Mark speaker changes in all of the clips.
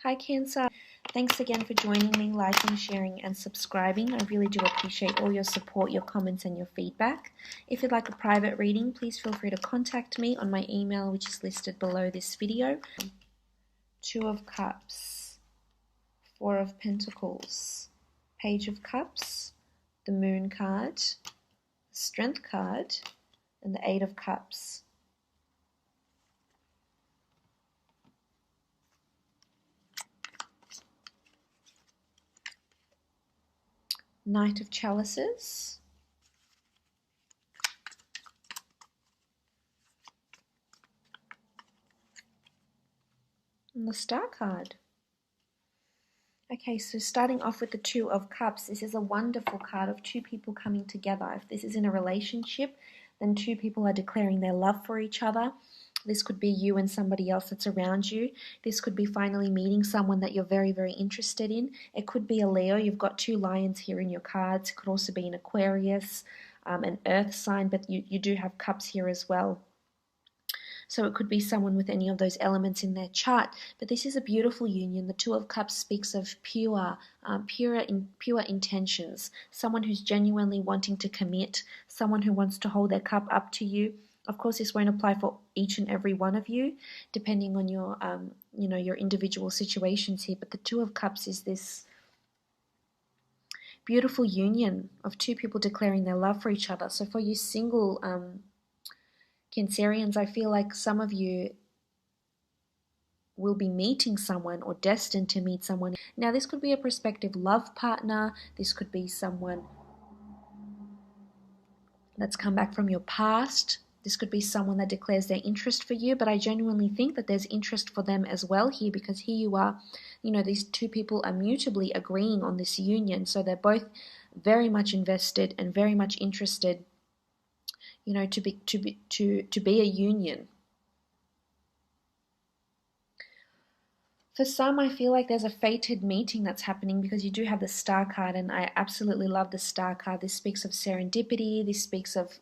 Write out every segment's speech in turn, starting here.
Speaker 1: Hi Cancer, thanks again for joining me, liking, sharing and subscribing. I really do appreciate all your support, your comments and your feedback. If you'd like a private reading, please feel free to contact me on my email, which is listed below this video. Two of Cups, Four of Pentacles, Page of Cups, the Moon card, the Strength card and the Eight of Cups. Knight of Chalices, and the Star card. Okay, so starting off with the Two of Cups, this is a wonderful card of two people coming together. If this is in a relationship, then two people are declaring their love for each other. This could be you and somebody else that's around you. This could be finally meeting someone that you're very, very interested in. It could be a Leo. You've got two lions here in your cards. It could also be an Aquarius, an earth sign, but you do have cups here as well. So it could be someone with any of those elements in their chart. But this is a beautiful union. The Two of Cups speaks of pure intentions. Someone who's genuinely wanting to commit. Someone who wants to hold their cup up to you. Of course, this won't apply for each and every one of you, depending on your, your individual situations here. But the Two of Cups is this beautiful union of two people declaring their love for each other. So for you single Cancerians, I feel like some of you will be meeting someone or destined to meet someone. Now, this could be a prospective love partner. This could be someone that's come back from your past. This could be someone that declares their interest for you, but I genuinely think that there's interest for them as well here, because here you are, these two people are mutually agreeing on this union. So they're both very much invested and very much interested, to be a union. For some, I feel like there's a fated meeting that's happening, because you do have the Star card, and I absolutely love the Star card. This speaks of serendipity. This speaks of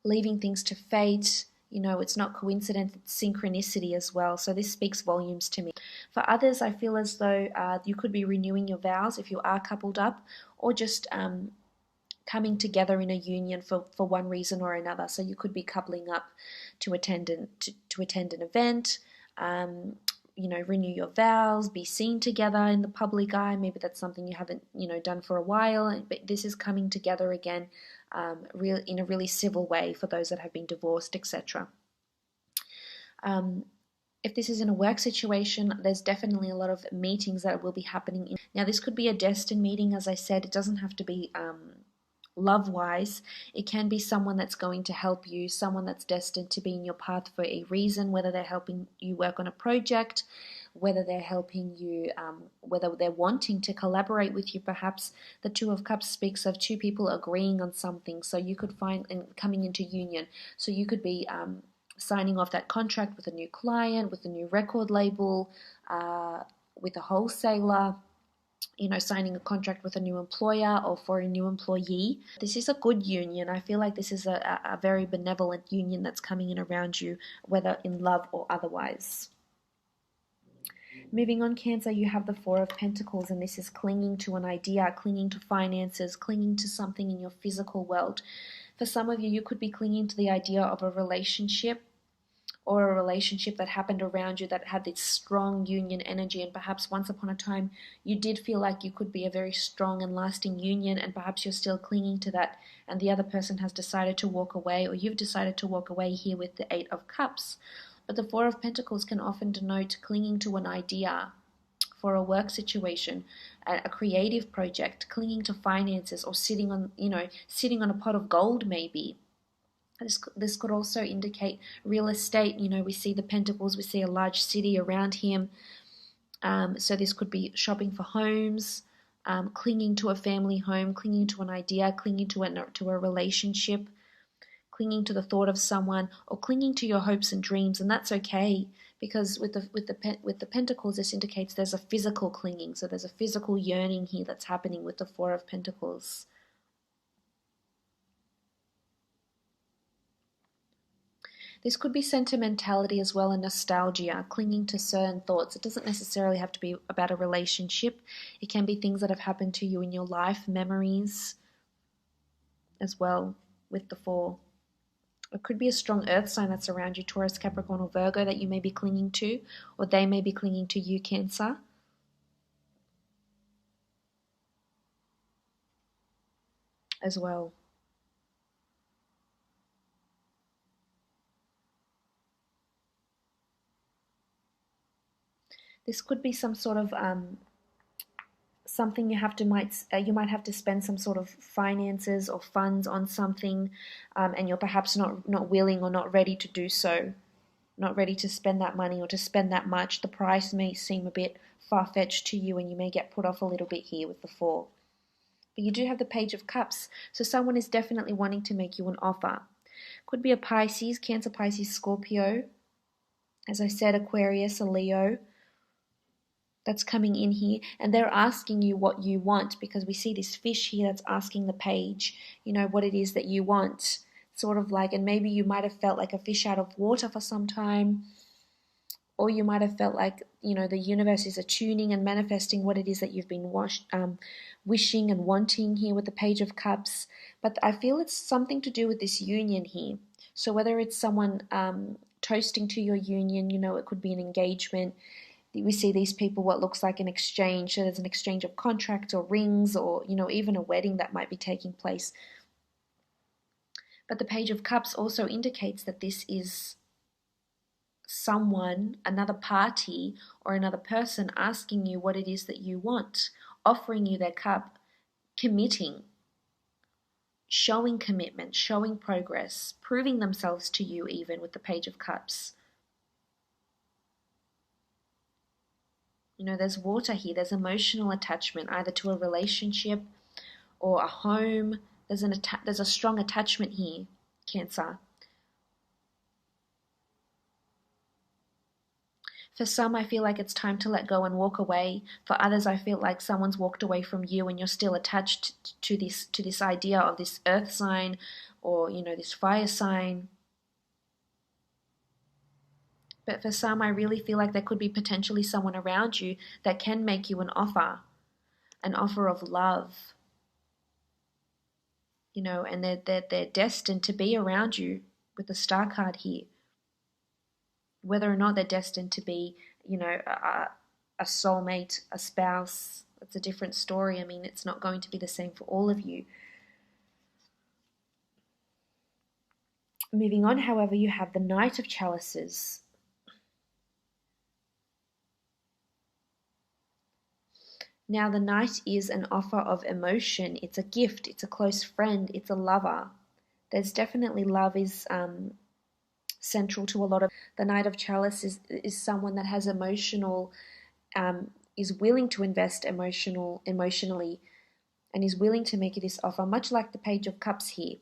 Speaker 1: leaving things to fate. It's not coincidence, it's synchronicity as well. So this speaks volumes to me. For others, I feel as though you could be renewing your vows if you are coupled up, or just coming together in a union for one reason or another. So you could be coupling up to attend an event, renew your vows, be seen together in the public eye. Maybe that's something you haven't, done for a while. But this is coming together again, in a really civil way for those that have been divorced, etc. If this is in a work situation, there's definitely a lot of meetings that will be happening. Now, this could be a destined meeting, as I said. It doesn't have to be love-wise. It can be someone that's going to help you, someone that's destined to be in your path for a reason, whether they're helping you work on a project, whether they're helping you, whether they're wanting to collaborate with you. Perhaps the Two of Cups speaks of two people agreeing on something, so you could find, and coming into union, so you could be signing off that contract with a new client, with a new record label, with a wholesaler, signing a contract with a new employer or for a new employee. This is a good union. I feel like this is a very benevolent union that's coming in around you, whether in love or otherwise. Moving on, Cancer, you have the Four of Pentacles, and this is clinging to an idea, clinging to finances, clinging to something in your physical world. For some of you, you could be clinging to the idea of a relationship, or a relationship that happened around you that had this strong union energy, and perhaps once upon a time you did feel like you could be a very strong and lasting union, and perhaps you're still clinging to that, and the other person has decided to walk away, or you've decided to walk away here with the Eight of Cups. But the Four of Pentacles can often denote clinging to an idea for a work situation, a creative project, clinging to finances, or sitting on a pot of gold maybe. This could also indicate real estate. We see the Pentacles, we see a large city around him. So this could be shopping for homes, clinging to a family home, clinging to an idea, clinging to a relationship, clinging to the thought of someone, or clinging to your hopes and dreams. And that's okay, because with the Pentacles, this indicates there's a physical clinging. So there's a physical yearning here that's happening with the Four of Pentacles. This could be sentimentality as well and nostalgia, clinging to certain thoughts. It doesn't necessarily have to be about a relationship. It can be things that have happened to you in your life, memories as well with the Four. It could be a strong earth sign that's around you, Taurus, Capricorn, or Virgo, that you may be clinging to, or they may be clinging to you, Cancer. As well. This could be some sort of something you might have to spend some sort of finances or funds on something, and you're perhaps not willing or not ready to do so, not ready to spend that money or to spend that much. The price may seem a bit far-fetched to you, and you may get put off a little bit here with the Four. But you do have the Page of Cups, so someone is definitely wanting to make you an offer. Could be a Pisces, Cancer, Pisces, Scorpio. As I said, Aquarius, a Leo that's coming in here, and they're asking you what you want, because we see this fish here that's asking the page, what it is that you want. Sort of like, and maybe you might have felt like a fish out of water for some time, or you might have felt like, the universe is attuning and manifesting what it is that you've been wishing and wanting here with the Page of Cups. But I feel it's something to do with this union here. So whether it's someone toasting to your union, it could be an engagement. We see these people, what looks like an exchange. So there's an exchange of contracts or rings, or, even a wedding that might be taking place. But the Page of Cups also indicates that this is someone, another party, or another person asking you what it is that you want, offering you their cup, committing, showing commitment, showing progress, proving themselves to you, even with the Page of Cups. There's water here. There's emotional attachment, either to a relationship or a home. There's a strong attachment here, Cancer. For some, I feel like it's time to let go and walk away. For others, I feel like someone's walked away from you and you're still attached to this idea of this earth sign, or, this fire sign. But for some, I really feel like there could be potentially someone around you that can make you an offer of love, and they're destined to be around you with the Star card here. Whether or not they're destined to be, a soulmate, a spouse, that's a different story. I mean, it's not going to be the same for all of you. Moving on, however, you have the Knight of Chalices. Now, the Knight is an offer of emotion. It's a gift. It's a close friend. It's a lover. There's definitely love is central to a lot of. The Knight of Chalice is someone that has emotional, is willing to invest emotionally, and is willing to make this offer, much like the Page of Cups here.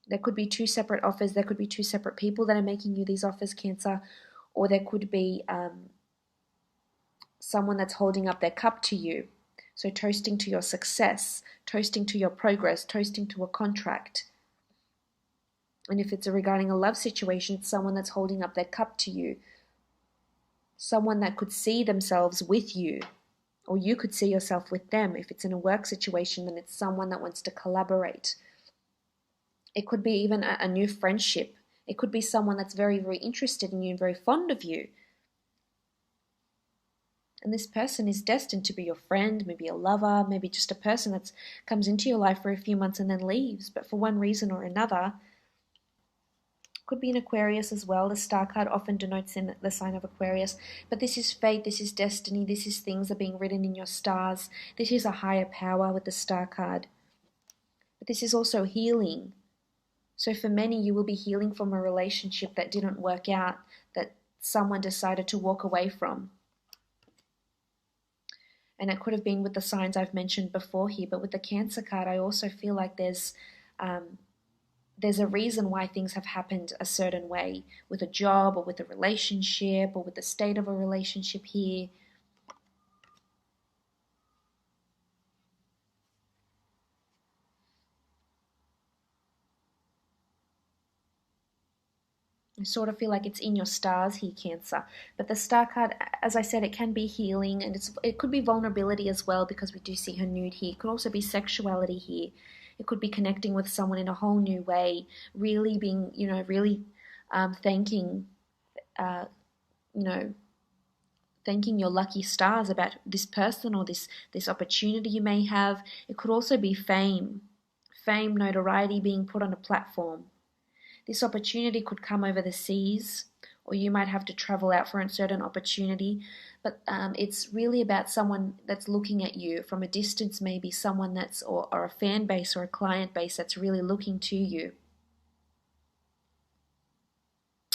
Speaker 1: There could be two separate offers. There could be two separate people that are making you these offers, Cancer, or there could be someone that's holding up their cup to you. So toasting to your success, toasting to your progress, toasting to a contract. And if it's regarding a love situation, it's someone that's holding up their cup to you. Someone that could see themselves with you, or you could see yourself with them. If it's in a work situation, then it's someone that wants to collaborate. It could be even a new friendship. It could be someone that's very, very interested in you and very fond of you. And this person is destined to be your friend, maybe a lover, maybe just a person that comes into your life for a few months and then leaves. But for one reason or another, could be an Aquarius as well. The Star card often denotes in the sign of Aquarius. But this is fate, this is destiny, this is things that are being written in your stars. This is a higher power with the Star card. But this is also healing. So for many, you will be healing from a relationship that didn't work out, that someone decided to walk away from. And it could have been with the signs I've mentioned before here, but with the Cancer card, I also feel like there's a reason why things have happened a certain way, with a job or with a relationship or with the state of a relationship here. I sort of feel like it's in your stars here, Cancer. But the Star card, as I said, it can be healing, and it could be vulnerability as well, because we do see her nude here. It could also be sexuality here. It could be connecting with someone in a whole new way, really being, really thanking, you know, thanking your lucky stars about this person or this opportunity you may have. It could also be fame, notoriety, being put on a platform. This opportunity could come over the seas, or you might have to travel out for a certain opportunity, but it's really about someone that's looking at you from a distance, maybe someone that's, or a fan base or a client base that's really looking to you.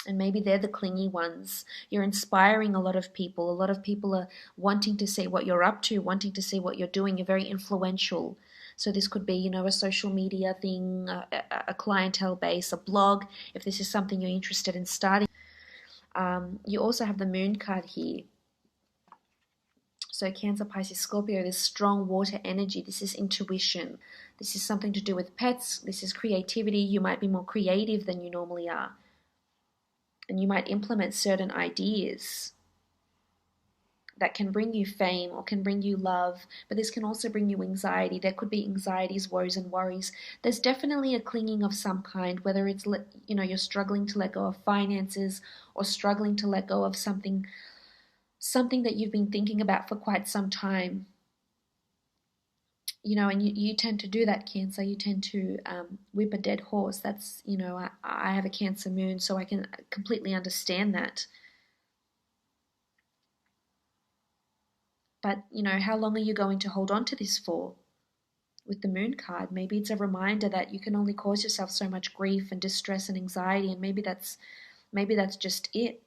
Speaker 1: And maybe they're the clingy ones. You're inspiring a lot of people. A lot of people are wanting to see what you're up to, wanting to see what you're doing. You're very influential. So this could be, a social media thing, a clientele base, a blog, if this is something you're interested in starting. You also have the Moon card here. So Cancer, Pisces, Scorpio, this strong water energy. This is intuition. This is something to do with pets. This is creativity. You might be more creative than you normally are. And you might implement certain ideas that can bring you fame or can bring you love, but this can also bring you anxiety. There could be anxieties, woes, and worries. There's definitely a clinging of some kind, whether it's, you're struggling to let go of finances or struggling to let go of something that you've been thinking about for quite some time. And you tend to do that, Cancer. You tend to whip a dead horse. That's, I have a Cancer moon, so I can completely understand that. But, how long are you going to hold on to this for? With the Moon card, maybe it's a reminder that you can only cause yourself so much grief and distress and anxiety, and maybe that's just it.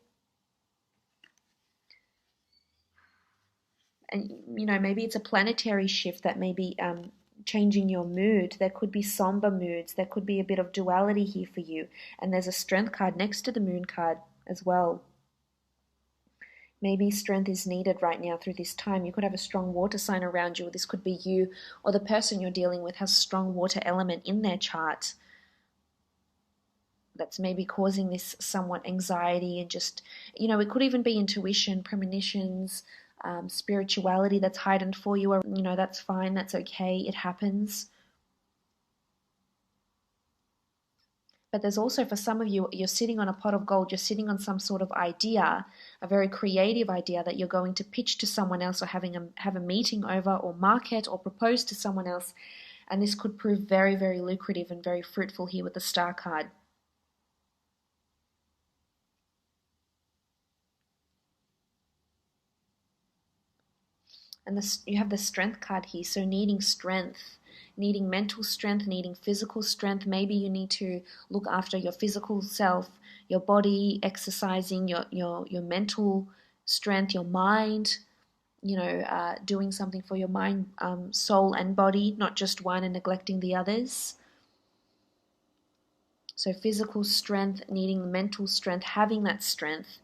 Speaker 1: And, maybe it's a planetary shift that may be changing your mood. There could be somber moods. There could be a bit of duality here for you. And there's a Strength card next to the Moon card as well. Maybe strength is needed right now through this time. You could have a strong water sign around you, or this could be you, or the person you're dealing with has strong water element in their chart. That's maybe causing this somewhat anxiety and just, it could even be intuition, premonitions, spirituality that's heightened for you. Or, that's fine, that's okay, it happens. But there's also, for some of you, you're sitting on a pot of gold, you're sitting on some sort of idea, a very creative idea that you're going to pitch to someone else, or have a meeting over, or market, or propose to someone else. And this could prove very, very lucrative and very fruitful here with the Star card. And you have the Strength card here, so needing strength, needing mental strength, needing physical strength. Maybe you need to look after your physical self, your body, exercising, your mental strength, your mind, doing something for your mind, soul and body, not just one and neglecting the others. So physical strength, needing mental strength, having that strength.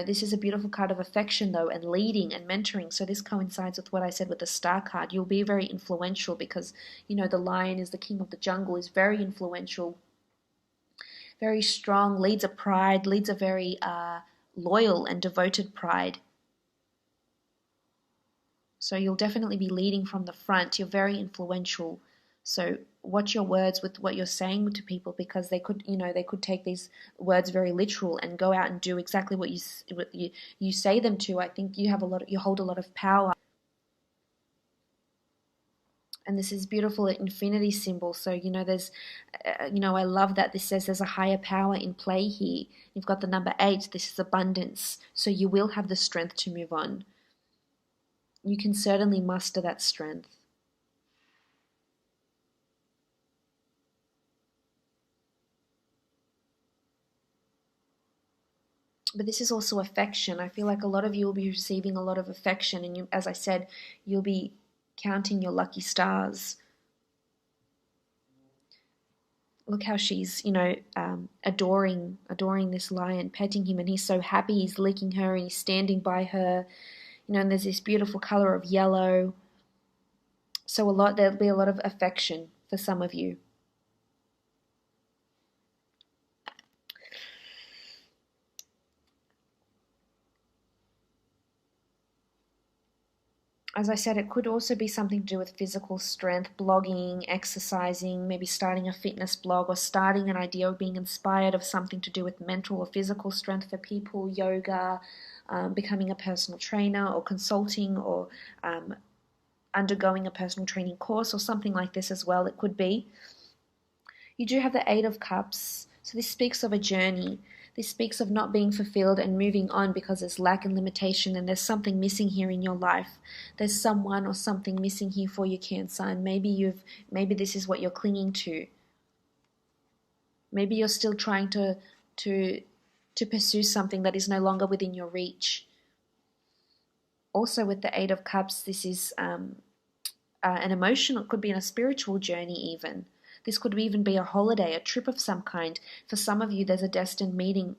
Speaker 1: This is a beautiful card of affection, though, and leading and mentoring. So this coincides with what I said with the Star card. You'll be very influential because, the lion is the king of the jungle, is very influential, very strong, leads a pride, leads a very loyal and devoted pride. So you'll definitely be leading from the front. You're very influential. So watch your words with what you're saying to people, because they could take these words very literal and go out and do exactly what you say them to. I think you hold a lot of power. And this is beautiful infinity symbol. So, there's, I love that this says there's a higher power in play here. You've got the number 8. This is abundance. So you will have the strength to move on. You can certainly muster that strength. But this is also affection. I feel like a lot of you will be receiving a lot of affection, and as I said, you'll be counting your lucky stars. Look how she's, adoring this lion, petting him, and he's so happy. He's licking her and he's standing by her, and there's this beautiful color of yellow. So there'll be a lot of affection for some of you. As I said, it could also be something to do with physical strength, blogging, exercising, maybe starting a fitness blog or starting an idea of being inspired of something to do with mental or physical strength for people, yoga, becoming a personal trainer or consulting or undergoing a personal training course or something like this as well. It could be. You do have the Eight of Cups, so this speaks of a journey. This speaks of not being fulfilled and moving on because there's lack and limitation and there's something missing here in your life. There's someone or something missing here for you, Cancer, and maybe this is what you're clinging to. Maybe you're still trying to pursue something that is no longer within your reach. Also with the Eight of Cups, this is an emotional, it could be in a spiritual journey even. This could even be a holiday, a trip of some kind. For some of you, there's a destined meeting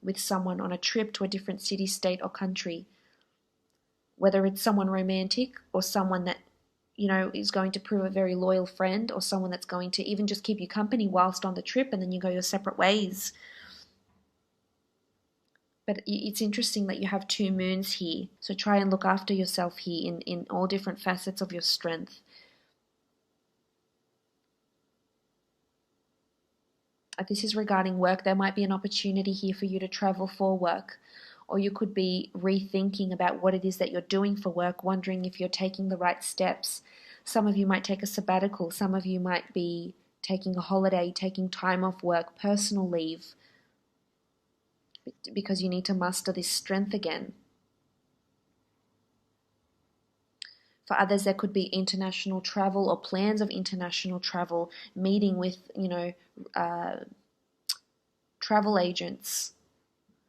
Speaker 1: with someone on a trip to a different city, state, or country. Whether it's someone romantic or someone that, is going to prove a very loyal friend, or someone that's going to even just keep you company whilst on the trip and then you go your separate ways. But it's interesting that you have two moons here. So try and look after yourself here in all different facets of your strength. This is regarding work. There might be an opportunity here for you to travel for work, or you could be rethinking about what it is that you're doing for work, wondering if you're taking the right steps. Some of you might take a sabbatical. Some of you might be taking a holiday, taking time off work, personal leave, because you need to muster this strength again. For others, there could be international travel or plans of international travel, meeting with, travel agents,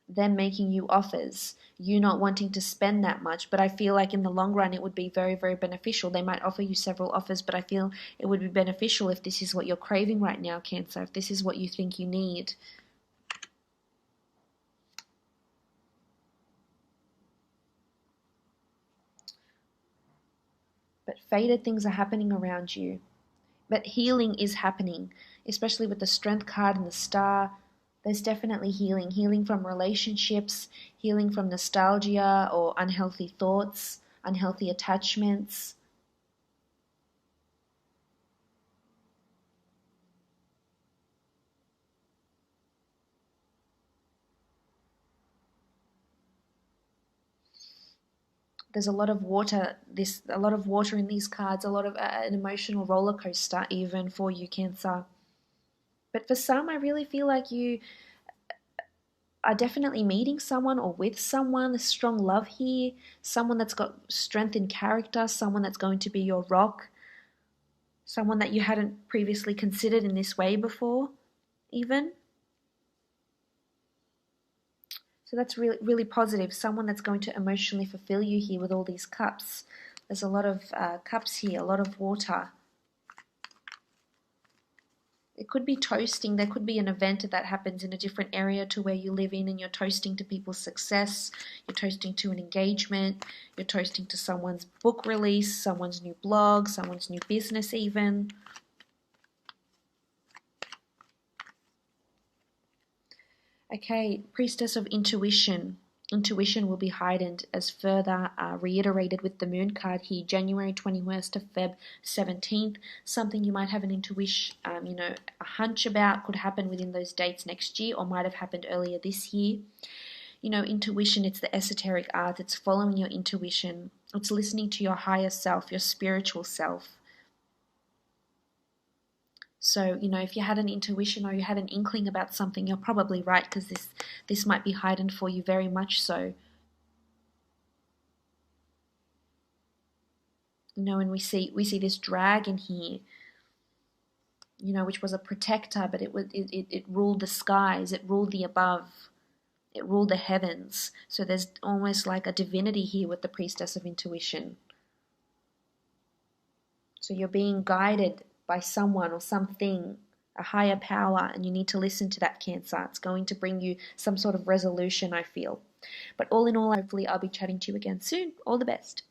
Speaker 1: them making you offers, you not wanting to spend that much. But I feel like in the long run, it would be very, very beneficial. They might offer you several offers, but I feel it would be beneficial if this is what you're craving right now, Cancer, if this is what you think you need. But fated things are happening around you. But healing is happening, especially with the Strength card and the Star. There's definitely healing. Healing from relationships, healing from nostalgia or unhealthy thoughts, unhealthy attachments. There's a lot of water. A lot of water in these cards. A lot of an emotional roller coaster, even for you, Cancer. But for some, I really feel like you are definitely meeting someone or with someone. There's strong love here. Someone that's got strength in character. Someone that's going to be your rock. Someone that you hadn't previously considered in this way before, even. So that's really, really positive. Someone that's going to emotionally fulfill you here with all these cups. There's a lot of cups here, a lot of water. It could be toasting. There could be an event that happens in a different area to where you live in, and you're toasting to people's success. You're toasting to an engagement. You're toasting to someone's book release, someone's new blog, someone's new business even. Okay, Priestess of Intuition. Intuition will be heightened as further reiterated with the Moon card here, January 21st to Feb 17th. Something you might have an intuition, a hunch about could happen within those dates next year, or might have happened earlier this year. Intuition, it's the esoteric art. It's following your intuition. It's listening to your higher self, your spiritual self. So, if you had an intuition or you had an inkling about something, you're probably right, because this might be heightened for you very much so. And we see this dragon here, which was a protector, but it ruled the skies, it ruled the above, it ruled the heavens. So there's almost like a divinity here with the Priestess of Intuition. So you're being guided by someone or something, a higher power, and you need to listen to that, Cancer. It's going to bring you some sort of resolution, I feel. But all in all, hopefully I'll be chatting to you again soon. All the best.